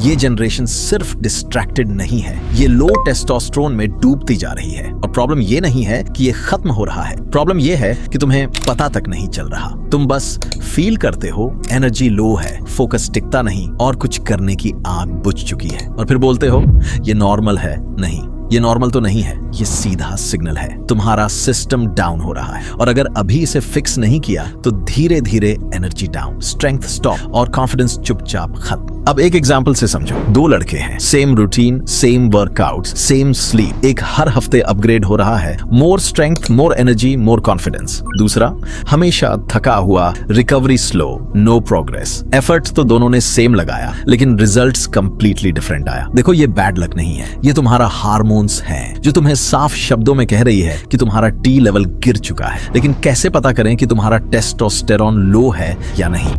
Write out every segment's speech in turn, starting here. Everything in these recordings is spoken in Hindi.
ये जनरेशन सिर्फ डिस्ट्रैक्टेड नहीं है, ये लो टेस्टोस्टेरोन में डूबती जा रही है। और प्रॉब्लम ये नहीं है कि ये खत्म हो रहा है, प्रॉब्लम ये है कि तुम्हें पता तक नहीं चल रहा। तुम बस फील करते हो एनर्जी लो है, फोकस टिकता नहीं और कुछ करने की आग बुझ चुकी है, और फिर बोलते हो ये नॉर्मल है। नहीं, ये नॉर्मल तो नहीं है, ये सीधा सिग्नल है तुम्हारा सिस्टम डाउन हो रहा है। और अगर अभी इसे फिक्स नहीं किया तो धीरे धीरे एनर्जी डाउन, स्ट्रेंथ स्टॉप और कॉन्फिडेंस चुपचाप खत्म। अब एक एग्जांपल से समझो। दो लड़के हैं, same routine, same workouts, same sleep. एक हर हफ्ते अपग्रेड हो रहा है, more strength, more energy, more confidence. दूसरा हमेशा थका हुआ, recovery slow, no progress. Effort तो दोनों ने सेम लगाया लेकिन रिजल्ट्स कंप्लीटली डिफरेंट आया। देखो, ये बैड लक नहीं है, ये तुम्हारा हार्मोन्स है जो तुम्हें साफ शब्दों में कह रही है कि तुम्हारा टी लेवल गिर चुका है। लेकिन कैसे पता करें कि तुम्हारा टेस्टोस्टेरोन लो है या नहीं?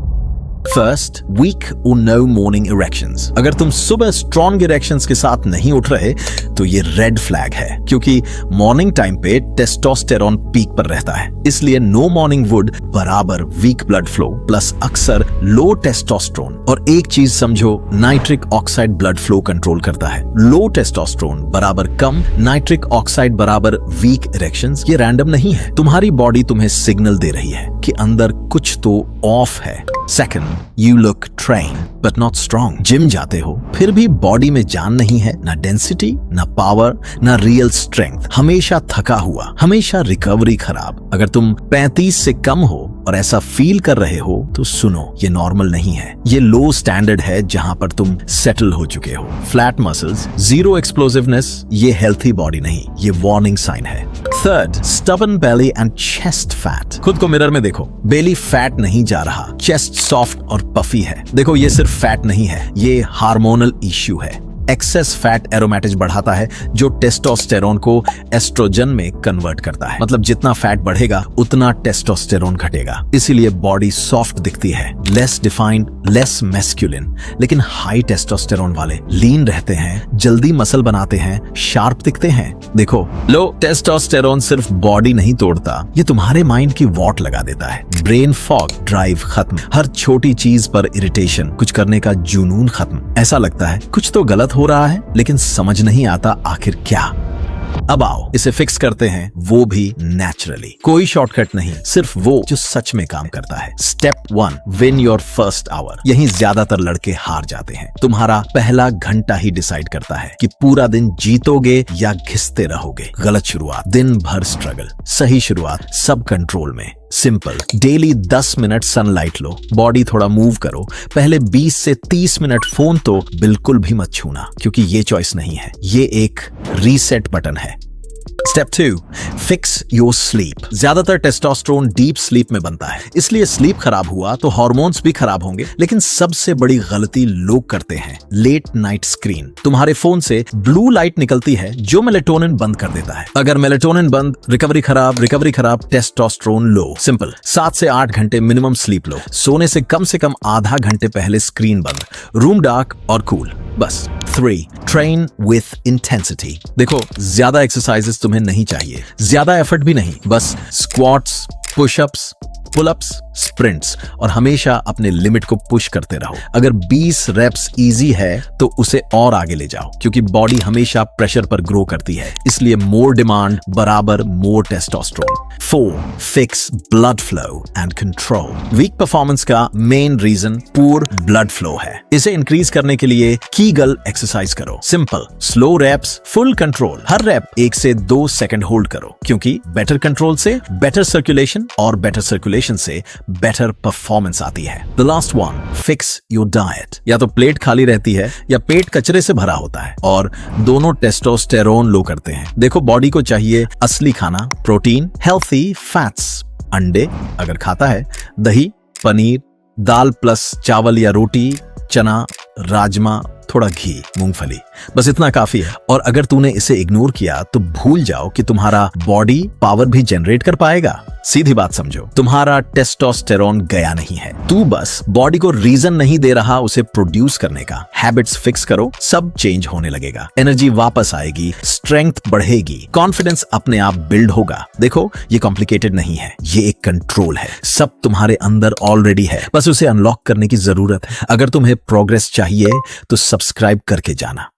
फर्स्ट, वीक और नो मॉर्निंग इरेक्शंस। अगर तुम सुबह स्ट्रॉन्ग इरेक्शंस के साथ नहीं उठ रहे तो ये रेड फ्लैग है, क्योंकि मॉर्निंग टाइम पे टेस्टोस्टेरोन पीक पर रहता है। इसलिए नो मॉर्निंग वुड बराबर वीक ब्लड फ्लो प्लस अक्सर लो टेस्टोस्टेरोन। और एक चीज समझो, nitric oxide blood flow control करता है। लो टेस्टोस्टेरोन बराबर कम, नाइट्रिक ऑक्साइड बराबर वीक इरेक्शंस। ये रैंडम नहीं है, तुम्हारी बॉडी तुम्हें सिग्नल दे रही है कि अंदर कुछ तो ऑफ है। Second, you look trained but not strong. Gym जाते हो फिर भी बॉडी में जान नहीं है, ना डेंसिटी, ना पावर, ना रियल स्ट्रेंथ। हमेशा थका हुआ, हमेशा रिकवरी खराब। अगर तुम 35 से कम हो और ऐसा फील कर रहे हो तो सुनो, ये नॉर्मल नहीं है, ये लो स्टैंडर्ड है जहां पर तुम सेटल हो चुके हो। फ्लैट मसल्स, जीरो एक्सप्लोसिवनेस, ये हेल्थी बॉडी नहीं, ये वार्निंग साइन है। Third, stubborn belly and chest fat. खुद को मिरर में देखो, बेली फैट नहीं जा रहा, चेस्ट सॉफ्ट और पफी है। देखो, ये सिर्फ फैट नहीं है, ये हार्मोनल इश्यू है। एक्सेस फैट एरोमेटिज बढ़ाता है जो टेस्टोस्टेरोन को एस्ट्रोजन में कन्वर्ट करता है। मतलब जितना फैट बढ़ेगा उतना टेस्टोस्टेरोन घटेगा। इसीलिए बॉडी सॉफ्ट दिखती है, लेस डिफाइंड, लेस मैस्कुलिन। लेकिन हाई टेस्टोस्टेरोन वाले लीन रहते हैं, जल्दी मसल बनाते हैं, शार्प दिखते हैं। देखो, लो टेस्टोस्टेरोन सिर्फ बॉडी नहीं तोड़ता, ये तुम्हारे माइंड की वॉट लगा देता है। ब्रेन फॉग, ड्राइव खत्म, हर छोटी चीज पर इरिटेशन, कुछ करने का जुनून खत्म। ऐसा लगता है कुछ तो गलत हो रहा है लेकिन समझ नहीं आता आखिर क्या। अब आओ इसे फिक्स करते हैं, वो भी नेचुरली। कोई शॉर्टकट नहीं, सिर्फ वो जो सच में काम करता है। Step 1, win your first hour. यहीं ज्यादातर लड़के हार जाते हैं। तुम्हारा पहला घंटा ही डिसाइड करता है कि पूरा दिन जीतोगे या घिसते रहोगे। गलत शुरुआत, दिन भर स्ट्रगल। सही शुरुआत, सब कंट्रोल में। सिंपल, डेली 10 मिनट सनलाइट लो, बॉडी थोड़ा मूव करो। पहले 20 से 30 मिनट फोन तो बिल्कुल भी मत छूना, क्योंकि ये चॉइस नहीं है, ये एक रीसेट बटन है। Step 2, fix your sleep. ज्यादातर टेस्टोस्टेरोन डीप स्लीप में बनता है, इसलिए स्लीप खराब हुआ तो हार्मोन्स भी खराब होंगे। लेकिन सबसे बड़ी गलती लोग करते हैं, लेट नाइट स्क्रीन। तुम्हारे फोन से ब्लू लाइट निकलती है जो मेलेटोनिन बंद कर देता है। अगर मेलेटोनिन बंद, रिकवरी खराब, टेस्टोस्टेरोन लो। सिंपल, 7 से 8 घंटे मिनिमम स्लीप लो। सोने से कम आधा घंटे पहले स्क्रीन बंद, रूम डार्क और कूल, बस। 3, ट्रेन विथ इंटेंसिटी। देखो, ज्यादा एक्सरसाइजेस तुम्हें नहीं चाहिए, ज्यादा एफर्ट भी नहीं, बस स्क्वाट्स, पुशअप्स, पुलअप्स, स्प्रिंट्स, और हमेशा अपने लिमिट को पुश करते रहो। अगर 20 रेप्स इजी है तो उसे और आगे ले जाओ, क्योंकि बॉडी हमेशा प्रेशर पर ग्रो करती है। इसलिए मोर डिमांड बराबर more testosterone. 4, fix blood flow and control. Weak performance का main reason poor blood flow है। इसे इंक्रीज करने के लिए कीगल एक्सरसाइज करो। Simple, slow reps, full control. हर रेप 1 से 2 सेकंड होल्ड करो, क्योंकि बेटर कंट्रोल से बेटर सर्कुलेशन, और बेटर सर्कुलेशन से बेटर परफॉर्मेंस आती है। The last one, fix your diet. या तो प्लेट खाली रहती है या पेट कचरे से भरा होता है, और दोनों टेस्टोस्टेरोन लो करते हैं। देखो, बॉडी को चाहिए असली खाना, प्रोटीन, हेल्थी फैट्स, अंडे अगर खाता है, दही, पनीर, दाल प्लस चावल या रोटी, चना, राजमा, थोड़ा घी, मूंगफली, बस इतना काफी है। और अगर तूने इसे इग्नोर किया तो भूल जाओ कि तुम्हारा बॉडी पावर भी जनरेट कर पाएगा। सीधी बात समझो, तुम्हारा टेस्टोस्टेरोन गया नहीं है, तू बस बॉडी को रीजन नहीं दे रहा उसे प्रोड्यूस करने का। हैबिट्स फिक्स करो, सब चेंज होने लगेगा। एनर्जी वापस आएगी, स्ट्रेंथ बढ़ेगी, कॉन्फिडेंस अपने आप बिल्ड होगा। देखो, ये कॉम्प्लिकेटेड नहीं है, ये एक कंट्रोल है, सब तुम्हारे अंदर ऑलरेडी है, बस उसे अनलॉक करने की जरूरत है। अगर तुम्हें प्रोग्रेस चाहिए तो सबसे सब्सक्राइब करके जाना।